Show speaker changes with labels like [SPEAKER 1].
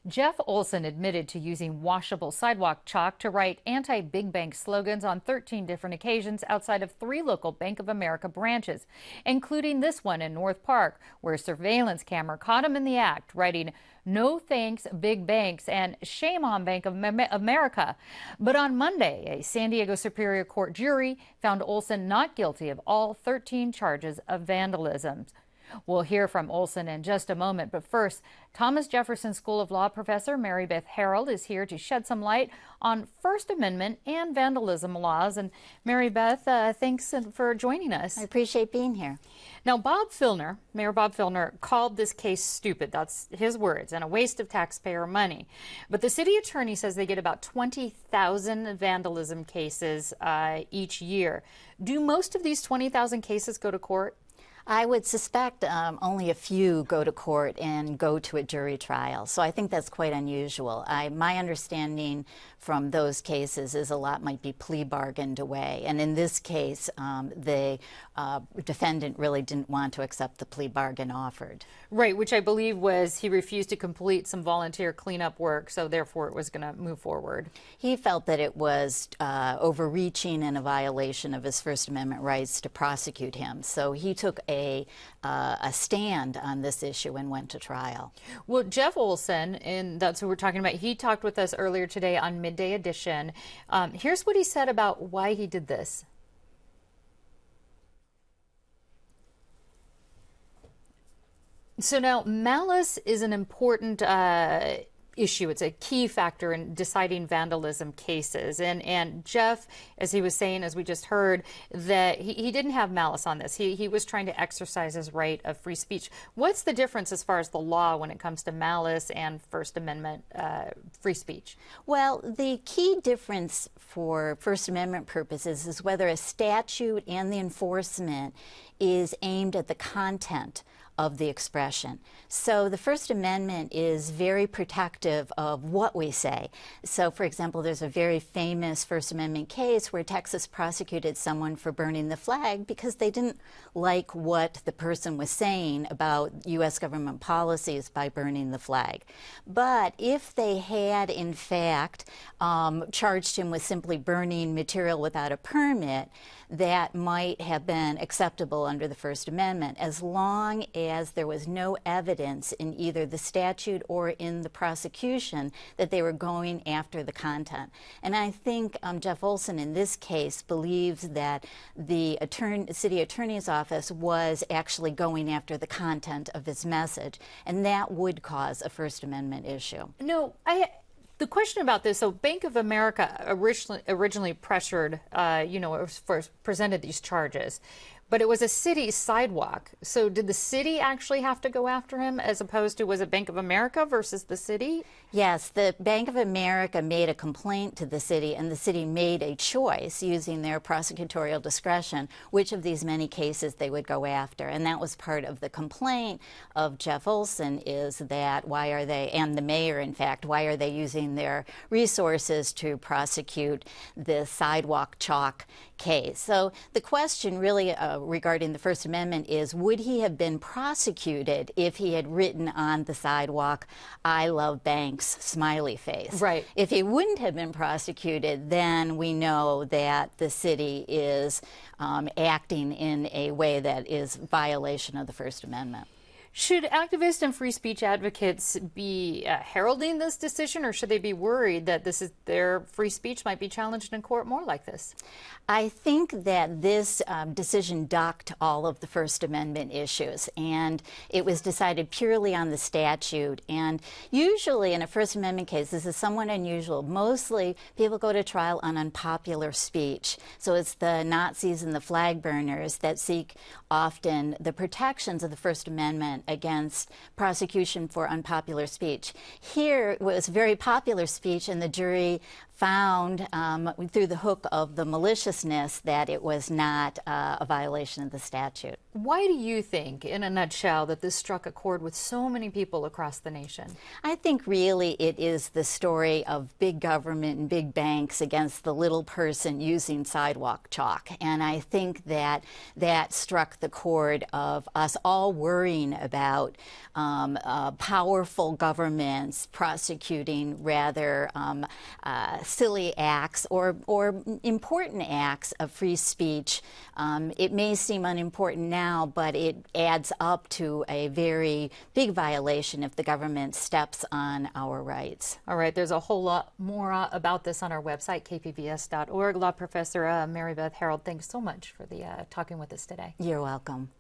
[SPEAKER 1] Jeff Olson admitted to using washable sidewalk chalk to write anti-big bank slogans on 13 different occasions outside of 3 local Bank of America branches, including this one in North Park, where a surveillance camera caught him in the act, writing "No thanks, big banks," and "Shame on Bank of America." But on Monday, a San Diego Superior Court jury found Olson not guilty of all 13 charges of vandalism. We'll hear from Olson in just a moment, but first, Thomas Jefferson School of Law professor Mary Beth Harold is here to shed some light on First Amendment and vandalism laws. And Mary Beth, thanks for joining us.
[SPEAKER 2] I appreciate being here.
[SPEAKER 1] Now, Mayor Bob Filner, called this case stupid. That's his words, and a waste of taxpayer money. But the city attorney says they get about 20,000 vandalism cases each year. Do most of these 20,000 cases go to court?
[SPEAKER 2] I would suspect only a few go to court and go to a jury trial. So I think that's quite unusual. My understanding from those cases is a lot might be plea bargained away. And in this case, the defendant really didn't want to accept the plea bargain offered.
[SPEAKER 1] Right, which I believe was he refused to complete some volunteer cleanup work, so therefore it was going to move forward.
[SPEAKER 2] He felt that it was overreaching and a violation of his First Amendment rights to prosecute him. So he took a stand on this issue and went to trial.
[SPEAKER 1] Well, Jeff Olson, and that's who we're talking about, he talked with us earlier today on Midday Edition. Here's what he said about why he did this. So now, malice is an important issue. It's a key factor in deciding vandalism cases. And Jeff, as he was saying, as we just heard, that he didn't have malice on this. He was trying to exercise his right of free speech. What's the difference as far as the law when it comes to malice and First Amendment free speech?
[SPEAKER 2] Well, the key difference for First Amendment purposes is whether a statute and the enforcement is aimed at the content of the expression. So the First Amendment is very protective of what we say. So, for example, there's a very famous First Amendment case where Texas prosecuted someone for burning the flag because they didn't like what the person was saying about U.S. government policies by burning the flag. But if they had, in fact, charged him with simply burning material without a permit, that might have been acceptable under the First Amendment, as long as there was no evidence in either the statute or in the prosecution that they were going after the content. And I think Jeff Olson in this case believes that the city attorney's office was actually going after the content of his message, and that would cause a First Amendment issue.
[SPEAKER 1] No, the question about this, so Bank of America originally pressured, first presented these charges, but it was a city sidewalk. So did the city actually have to go after him, as opposed to, was it Bank of America versus the city?
[SPEAKER 2] Yes, the Bank of America made a complaint to the city, and the city made a choice using their prosecutorial discretion which of these many cases they would go after. And that was part of the complaint of Jeff Olson, is that why are they, and the mayor in fact, why are they using their resources to prosecute the sidewalk chalk case? So the question really regarding the First Amendment is, would he have been prosecuted if he had written on the sidewalk, "I love banks," smiley face?
[SPEAKER 1] Right.
[SPEAKER 2] If he wouldn't have been prosecuted, then we know that the city is acting in a way that is violation of the First Amendment.
[SPEAKER 1] Should activists and free speech advocates be heralding this decision, or should they be worried that their free speech might be challenged in court more like this?
[SPEAKER 2] I think that this decision ducked all of the First Amendment issues, and it was decided purely on the statute. And usually in a First Amendment case, this is somewhat unusual. Mostly people go to trial on unpopular speech. So it's the Nazis and the flag burners that seek often the protections of the First Amendment against prosecution for unpopular speech. Here it was very popular speech, and the jury found through the hook of the maliciousness that it was not a violation of the statute.
[SPEAKER 1] Why do you think, in a nutshell, that this struck a chord with so many people across the nation?
[SPEAKER 2] I think really it is the story of big government and big banks against the little person using sidewalk chalk. And I think that that struck the chord of us all worrying about powerful governments prosecuting rather silly acts or important acts of free speech. It may seem unimportant now, but it adds up to a very big violation if the government steps on our rights.
[SPEAKER 1] All right, there's a whole lot more about this on our website, kpbs.org. Law Professor Mary Beth Harold, thanks so much for talking with us today.
[SPEAKER 2] You're welcome.